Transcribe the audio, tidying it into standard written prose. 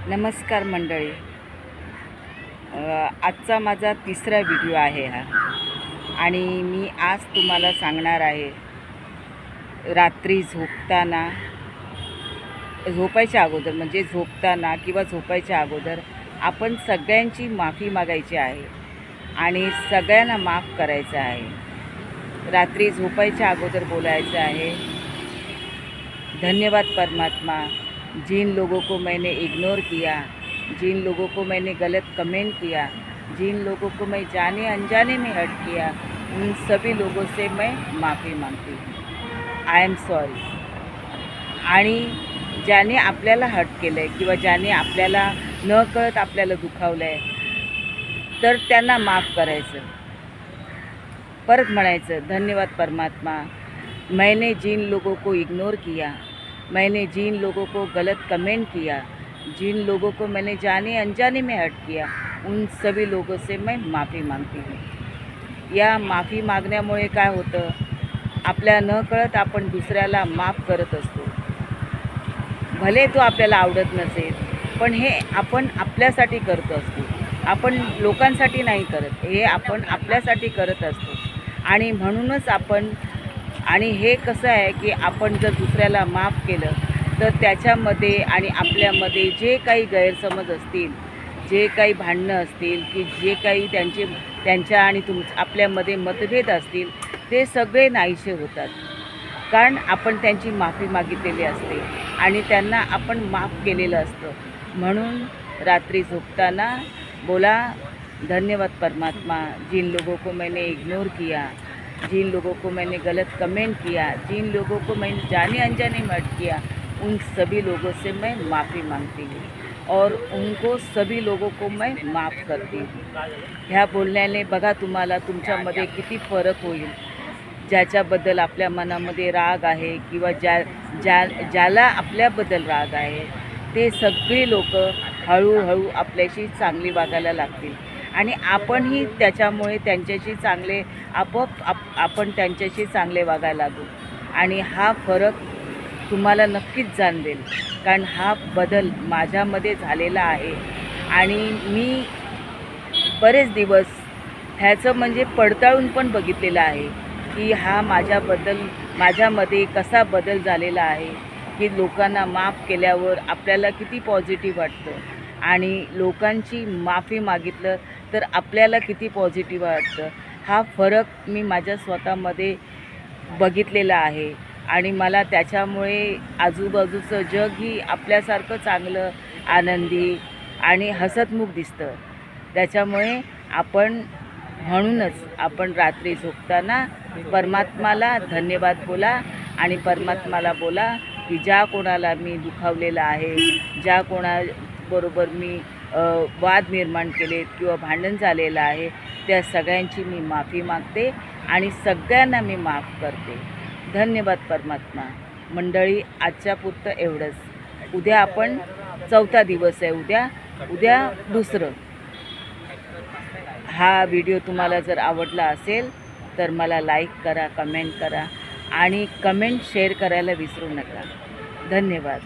नमस्कार मंडळी. आजचा माझा तिसरा व्हिडिओ आहे हा, आणि मी आज तुम्हाला सांगणार आहे, रात्री झोपायच्या अगोदर म्हणजे झोपताना किंवा झोपायच्या अगोदर आपण सगळ्यांची माफी मागायची आहे आणि सगळ्यांना माफ करायचं आहे. रात्री झोपायच्या अगोदर बोलायचं आहे, धन्यवाद परमात्मा, जिन लोगों को मैंने इग्नोर किया, जिन लोगों को मैंने गलत कमेंट किया, जिन लोगों को मैं जाने अनजाने में हर्ट किया, उन सभी लोगों से मैं माफ़ी मांगती हूँ. I am sorry. आणि ज्याने आपल्याला हर्ट केलं आहे किंवा ज्याने आपल्याला नकळत आपल्याला दुखावलं आहे, तर त्यांना माफ करायचं. परत म्हणायचं, धन्यवाद परमात्मा, मैंने जिन लोगों को इग्नोर किया, मैंने जिन लोगों को गलत कमेंट किया, जिन लोगों को मैंने जाने अनजाने में हर्ट किया, उन सभी लोगों से मैं माफ़ी मांगती हूँ. या माफी मागण्यामुळे काय होतं, आपल्या नकळत आपण दुसऱ्याला माफ करत असतो. भले तो आपल्याला आवडत नसेल, पण हे आपण आपल्यासाठी करत असतो. आपण लोकांसाठी नाही करत, हे आपण आपल्यासाठी करत असतो. आणि म्हणूनच आणि हे कसं आहे की आपण जर दुसऱ्याला माफ केलं तर त्याच्यामध्ये आणि आपल्यामध्ये जे काही गैरसमज असतील, जे काही भांडणं असतील, की जे काही त्यांच्या आणि आपल्यामध्ये मतभेद असतील, ते सगळे नाहीसे होतात. कारण आपण त्यांची माफी मागितलेली असते आणि त्यांना आपण माफ केलेलं असतं. म्हणून रात्री झोपताना बोला, धन्यवाद परमात्मा, जिन लोगों को मैंने इग्नोर किया, जिन लोगों को मैंने गलत कमेंट किया, जिन लोगों को मैंने जाने अनजाने में हर्ट किया, उन सभी लोगों से मैं माफ़ी मांगती हूँ और उनको सभी लोगों को मैं माफ़ करती हूँ. ह्या बोलण्याने बघा तुम्हाला तुमच्यामध्ये किती फरक होईल. ज्याच्याबद्दल आपल्या मनामध्ये राग आहे किंवा ज्याला आपल्याबद्दल राग आहे, ते सगळी लोक हळूहळू आपल्याशी चांगली वागायला लागतील आणि आपणही त्याच्यामुळे त्यांच्याशी चांगले आपण त्यांच्याशी चांगले वागायला लागू. आणि हा फरक तुम्हाला नक्कीच जाणवेल, कारण हा बदल माझ्यामध्ये झालेला आहे आणि मी बरेच दिवस ह्याचं म्हणजे पडताळून पण बघितलेलं आहे की हा माझ्यामध्ये कसा बदल झालेला आहे, की लोकांना माफ केल्यावर आपल्याला किती पॉझिटिव्ह वाटतं आणि लोकांची माफी मागितलं तर आपल्याला किती पॉझिटिव्ह वाटतं. हा फरक मी माझ्या स्वतःमध्ये बघितलेला आहे आणि मला त्याच्यामुळे आजूबाजूचं जगही आपल्यासारखं चांगलं, आनंदी आणि हसतमुख दिसतं. त्याच्यामुळे म्हणूनच आपण रात्री झोपताना परमात्माला धन्यवाद बोला आणि परमात्माला बोला की ज्या कोणाला मी दुखावलेलं आहे, ज्या कोणाबरोबर मी वाद निर्माण केलेत किंवा भांडण झालेलं आहे, त्या सगळ्यांची मी माफी मागते आणि सगळ्यांना मी माफ करते. धन्यवाद परमात्मा. मंडळी, आजच्या पुरतं एवढंच. उद्या आपण 4था दिवस आहे, उद्या दुसरं. हा व्हिडिओ तुम्हाला जर आवडला असेल तर मला लाईक करा, कमेंट करा आणि शेअर करायला विसरू नका. धन्यवाद.